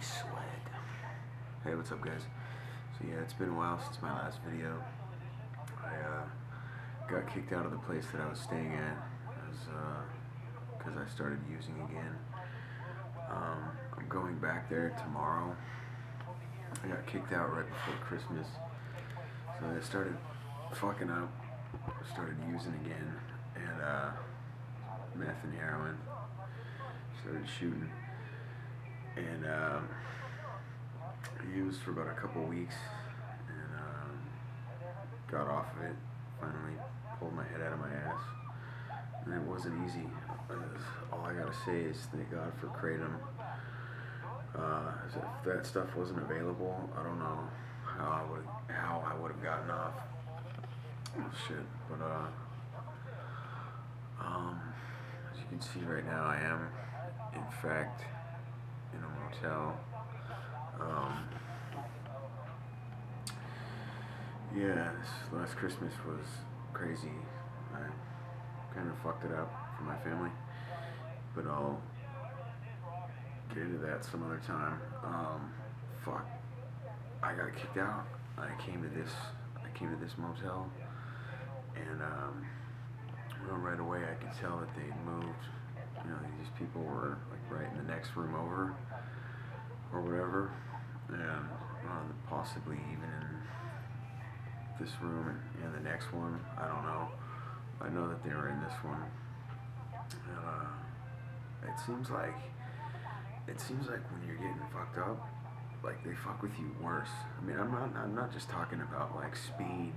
sweat. Hey, what's up, guys? So yeah, it's been a while since my last video. I got kicked out of the place that I was staying at because I started using again. I'm going back there tomorrow. I got kicked out right before Christmas, so I started fucking up. Started using again, and meth and heroin. Started shooting, and I used for about a couple weeks, and got off of it. Finally pulled my head out of my ass, and it wasn't easy. All I gotta say is thank God for Kratom. If that stuff wasn't available, I don't know how I would have gotten off. Oh shit! But as you can see right now, I am in fact in a motel. Yeah, this last Christmas was crazy. I kind of fucked it up for my family, but I'll get into that some other time. Fuck. I got kicked out. I came to this motel, and right away I could tell that they'd moved. You know, these people were like right in the next room over, or whatever, and possibly even in this room and the next one. I don't know. I know that they were in this one. It seems like when you're getting fucked up, like they fuck with you worse. I mean, I'm not just talking about like speed,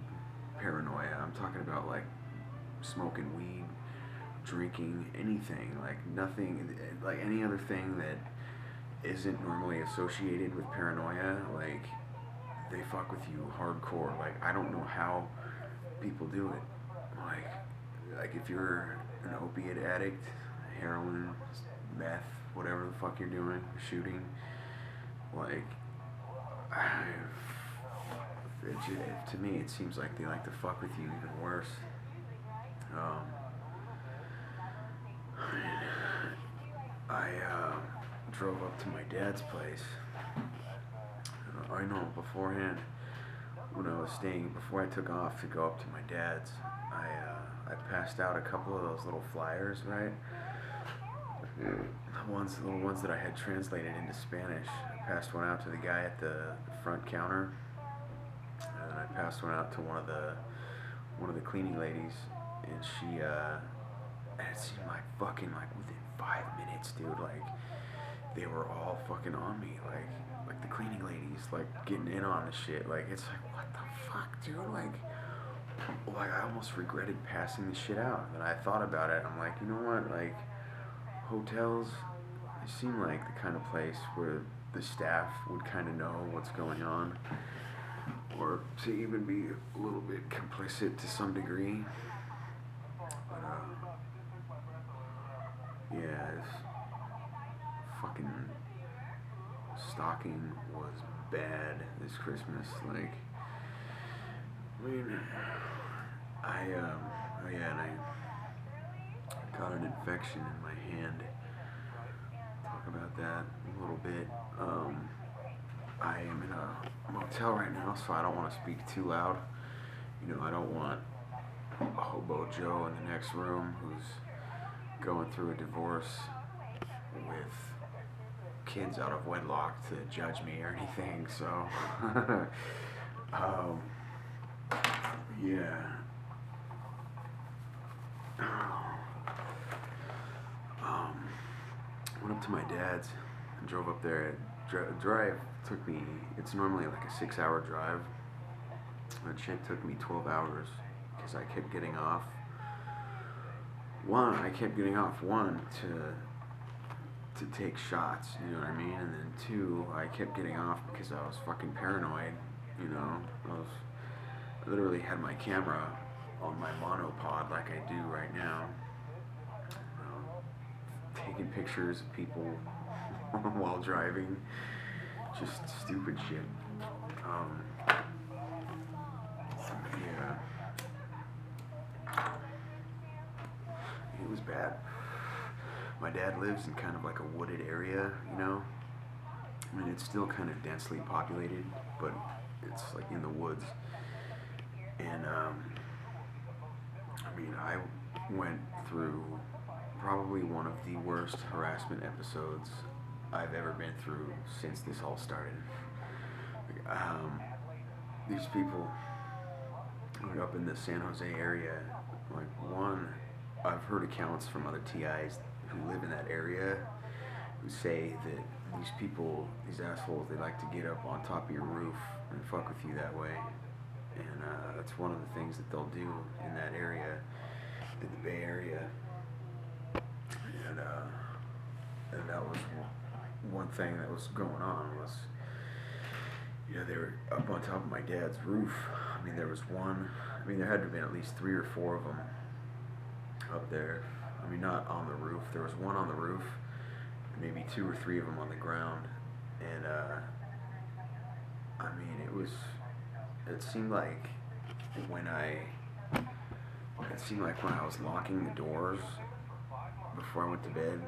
paranoia. I'm talking about like smoking weed, drinking, anything, like nothing, like any other thing that isn't normally associated with paranoia. Like they fuck with you hardcore. Like I don't know how people do it. Like if you're an opiate addict, heroin, meth, whatever the fuck you're doing, shooting, like to me it seems like they like to fuck with you even worse. I drove up to my dad's place. I know beforehand when I was staying, before I took off to go up to my dad's, I passed out a couple of those little flyers, right? The little ones that I had translated into Spanish. I passed one out to the guy at the front counter, and I passed one out to one of the cleaning ladies, and she and it seemed like fucking like within 5 minutes, dude, like they were all fucking on me, like the cleaning ladies, like getting in on the shit. Like it's like, what the fuck, dude? Like I almost regretted passing the shit out. And I thought about it. I'm like, you know what? Like hotels, they seem like the kind of place where the staff would kind of know what's going on, or to even be a little bit complicit to some degree. But yeah, this fucking stalking was bad this Christmas. Like, I mean, oh yeah, and I got an infection in my hand. Talk about that a little bit. I am in a motel right now, so I don't want to speak too loud. You know, I don't want a hobo Joe in the next room who's going through a divorce with kids out of wedlock to judge me or anything. So, yeah. Went up to my dad's and drove up there. Drive took me, it's normally like a 6-hour drive. That shit took me 12 hours because I kept getting off. I kept getting off to take shots, you know what I mean? And then 2, I kept getting off because I was fucking paranoid, you know? I literally had my camera on my monopod like I do right now, taking pictures of people while driving, just stupid shit. Yeah. It was bad. My dad lives in kind of like a wooded area, you know, I mean, it's still kind of densely populated, but it's like in the woods. And I mean, I went through probably one of the worst harassment episodes I've ever been through since this all started. Um, these people up in the San Jose area, like one, I've heard accounts from other TIs who live in that area who say that these people, these assholes, they like to get up on top of your roof and fuck with you that way. And that's one of the things that they'll do in that area, in the Bay Area. And, and that was one thing that was going on was, you know, they were up on top of my dad's roof. I mean, there was one, I mean, there had to have been at least 3 or 4 of them up there. I mean, not on the roof. There was one on the roof, maybe 2 or 3 of them on the ground. And, I mean, it seemed like when I was locking the doors before I went to bed,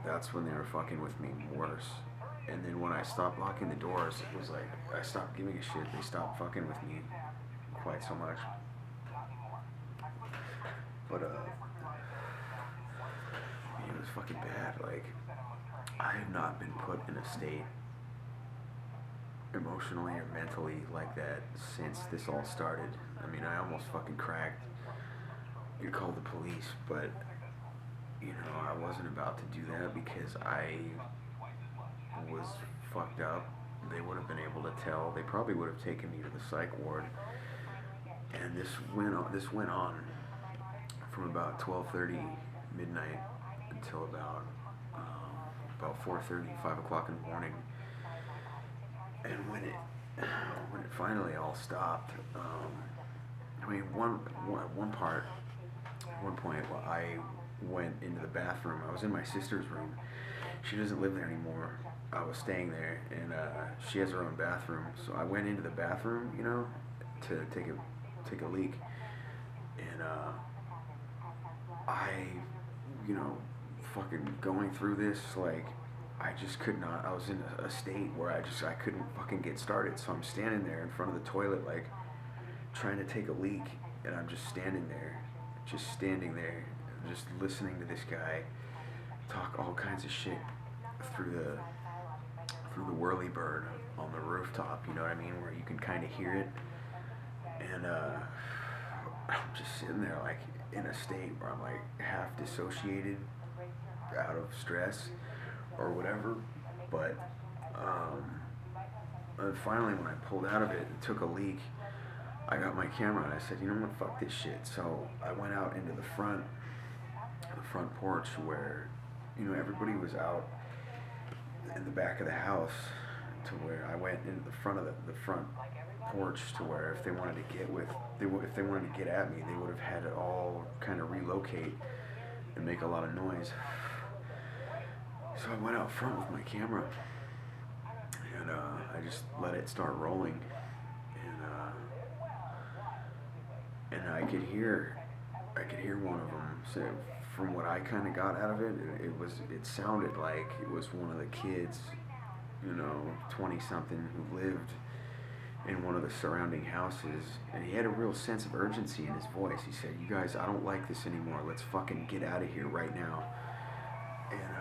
that's when they were fucking with me worse. And then when I stopped locking the doors, it was like I stopped giving a shit. They stopped fucking with me quite so much. But it was fucking bad. Like, I have not been put in a state emotionally or mentally like that since this all started. I mean, I almost fucking cracked. You called the police, but you know, I wasn't about to do that because I was fucked up. They would have been able to tell. They probably would have taken me to the psych ward. And this went on from about 12:30 midnight until about 4:30, 5 o'clock in the morning. And when it finally all stopped, I mean, one point, well, I went into the bathroom. I was in my sister's room. She doesn't live there anymore. I was staying there, and she has her own bathroom. So I went into the bathroom, you know, to take a leak, and I, you know, fucking going through this, like, I just could not. I was in a state where I couldn't fucking get started. So I'm standing there in front of the toilet, like, trying to take a leak, and I'm just standing there, just listening to this guy talk all kinds of shit through the whirly bird on the rooftop, you know what I mean, where you can kind of hear it. And I'm just sitting there like in a state where I'm like half dissociated out of stress or whatever. But finally when I pulled out of it and took a leak, I got my camera and I said, you know what, fuck this shit. So I went out into the front porch where, you know, everybody was out in the back of the house, to where I went into the front of the front porch to where if they wanted to get at me, they would have had it all kind of relocate and make a lot of noise. So I went out front with my camera and I just let it start rolling, and I could hear one of them say, from what I kind of got out of it, it sounded like it was one of the kids, you know, 20-something who lived in one of the surrounding houses, and he had a real sense of urgency in his voice. He said, "You guys, I don't like this anymore. Let's fucking get out of here right now." And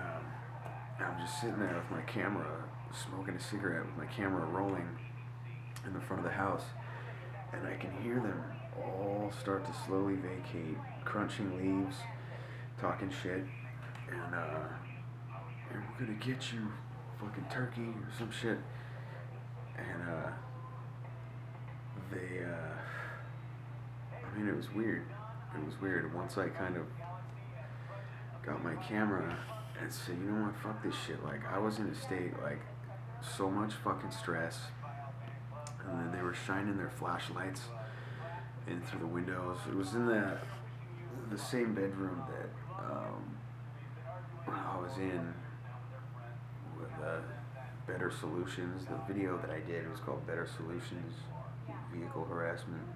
I'm just sitting there with my camera, smoking a cigarette with my camera rolling in the front of the house, and I can hear them all start to slowly vacate, crunching leaves, talking shit, and we're gonna get you, fucking turkey, or some shit. And I mean, it was weird. Once I kind of got my camera and said, you know what, fuck this shit. Like, I was in a state, like, so much fucking stress. And then they were shining their flashlights in through the windows. It was in the same bedroom that I was in with Better Solutions. The video that I did was called Better Solutions, Vehicle Harassment.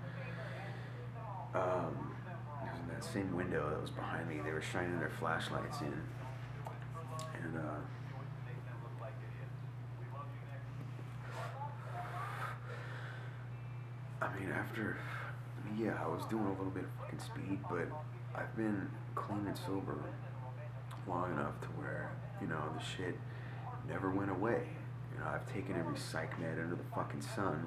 It was in that same window that was behind me. They were shining their flashlights in. And I mean, yeah, I was doing a little bit of fucking speed, but I've been clean and sober long enough to where, the shit never went away. I've taken every psych med under the fucking sun,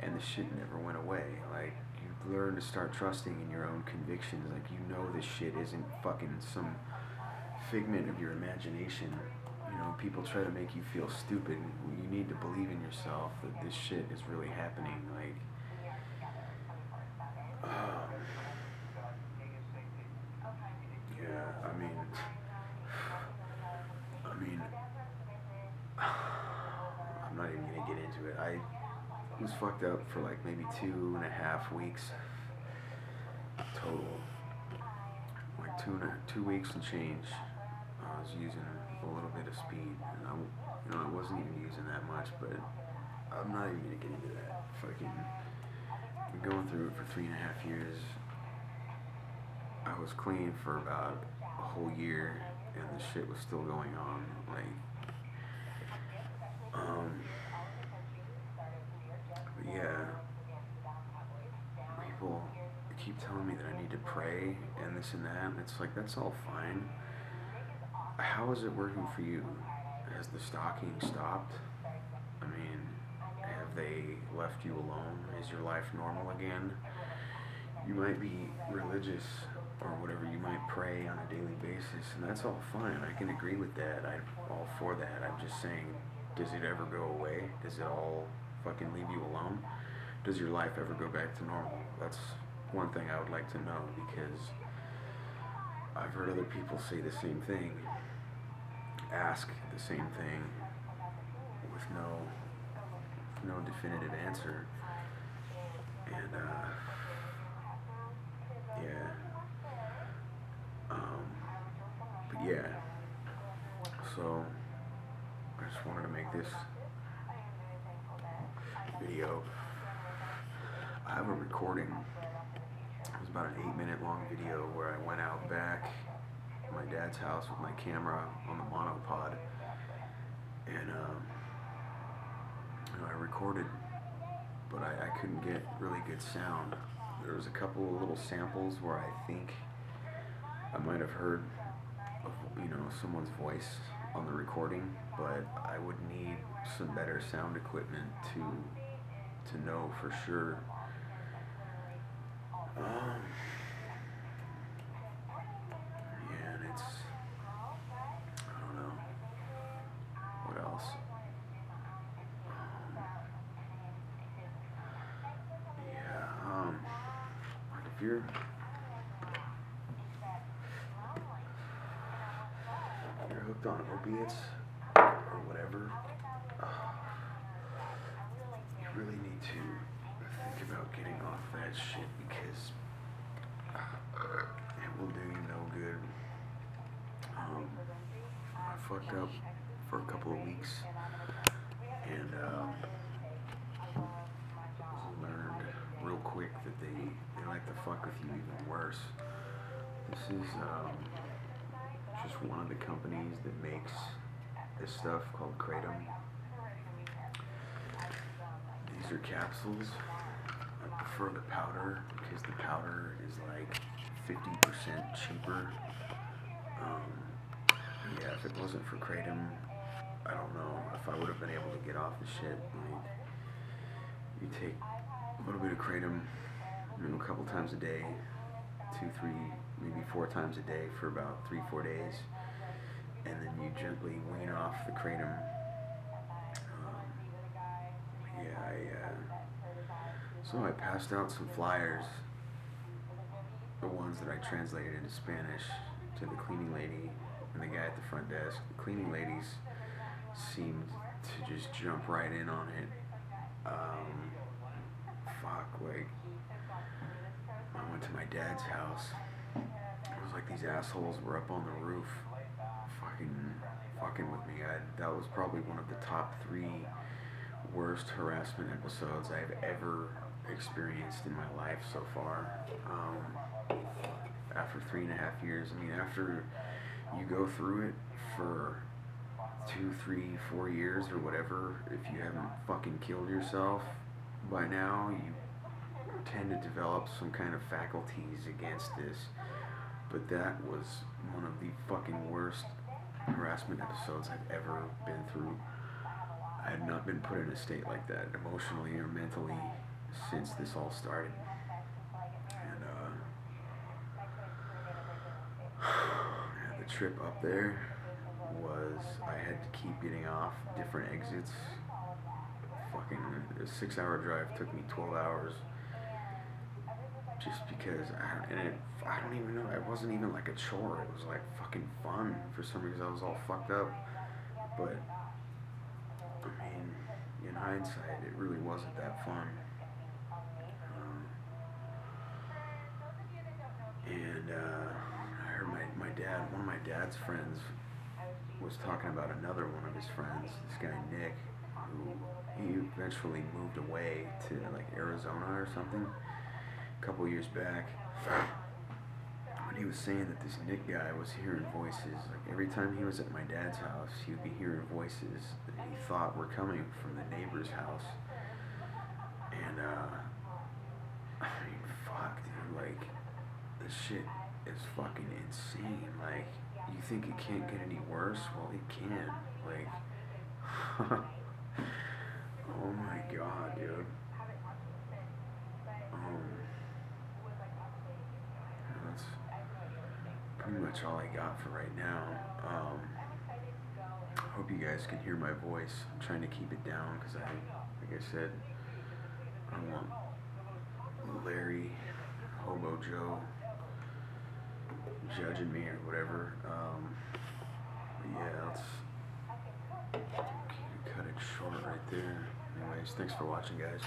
and the shit never went away. Like, you learn to start trusting in your own convictions. Like, this shit isn't fucking some figment of your imagination. People try to make you feel stupid. You need to believe in yourself that this shit is really happening. Like, yeah, I'm not even gonna get into it. I was fucked up for like maybe 2.5 weeks total. Like 2 weeks and change. I was using a little bit of speed, and I wasn't even using that much, but I'm not even gonna get into that. Fucking, been going through it for 3.5 years. I was clean for about a whole year, and the shit was still going on. Like, but yeah, people keep telling me that I need to pray and this and that, and it's like, that's all fine. How is it working for you? Has the stalking stopped? I mean, have they left you alone? Is your life normal again? You might be religious or whatever, you might pray on a daily basis, and that's all fine. I can agree with that. I'm all for that. I'm just saying, does it ever go away? Does it all fucking leave you alone? Does your life ever go back to normal? That's one thing I would like to know, because I've heard other people say the same thing, ask the same thing with no definitive answer. And yeah. But yeah. So I just wanted to make this video. I have a recording. It was about an 8-minute long video where I went out back at my dad's house with my camera on the monopod, and I recorded, but I couldn't get really good sound. There was a couple of little samples where I think I might have heard of, someone's voice on the recording, but I would need some better sound equipment to know for sure. Yeah, and it's, I don't know what else. Yeah, like if you're hooked on opiates or whatever, you really need to think about getting off that shit, because it will do you no good. I fucked up for a couple of weeks, and learned real quick that they like to fuck with you even worse. This is just one of the companies that makes this stuff called Kratom. These are capsules. I prefer the powder because the powder is like 50% cheaper. Yeah, if it wasn't for Kratom, I don't know if I would have been able to get off the shit. Like, you take a little bit of Kratom, a couple times a day, 2, 3, maybe 4 times a day for about 3-4 days, and then you gently wean off the Kratom. So I passed out some flyers, the ones that I translated into Spanish, to the cleaning lady and the guy at the front desk. The cleaning ladies seemed to just jump right in on it. Like, I went to my dad's house. It was like these assholes were up on the roof, fucking with me. That was probably one of the top 3 worst harassment episodes I've ever experienced in my life so far. After 3.5 years, I mean, after you go through it for 2, 3, 4 years or whatever, if you haven't fucking killed yourself by now, tend to develop some kind of faculties against this. But that was one of the fucking worst harassment episodes I've ever been through. I had not been put in a state like that emotionally or mentally since this all started. And yeah, the trip up there was I had to keep getting off different exits. Fucking a 6 hour drive took me 12 hours just because I don't even know, it wasn't even like a chore, it was like fucking fun. For some reason I was all fucked up, but I mean, in hindsight it really wasn't that fun. And I heard my dad, one of my dad's friends was talking about another one of his friends, this guy Nick, who he eventually moved away to like Arizona or something a couple years back. And he was saying that this Nick guy was hearing voices. Like every time he was at my dad's house, he would be hearing voices that he thought were coming from the neighbor's house. And I mean, fuck, dude. Like this shit is fucking insane. Like you think it can't get any worse? Well, it can. Like, oh my god, dude. That's pretty much all I got for right now. I hope you guys can hear my voice. I'm trying to keep it down because like I said, I don't want Larry, Hobo Joe judging me or whatever. But yeah, let's cut it short right there. Anyways, thanks for watching, guys.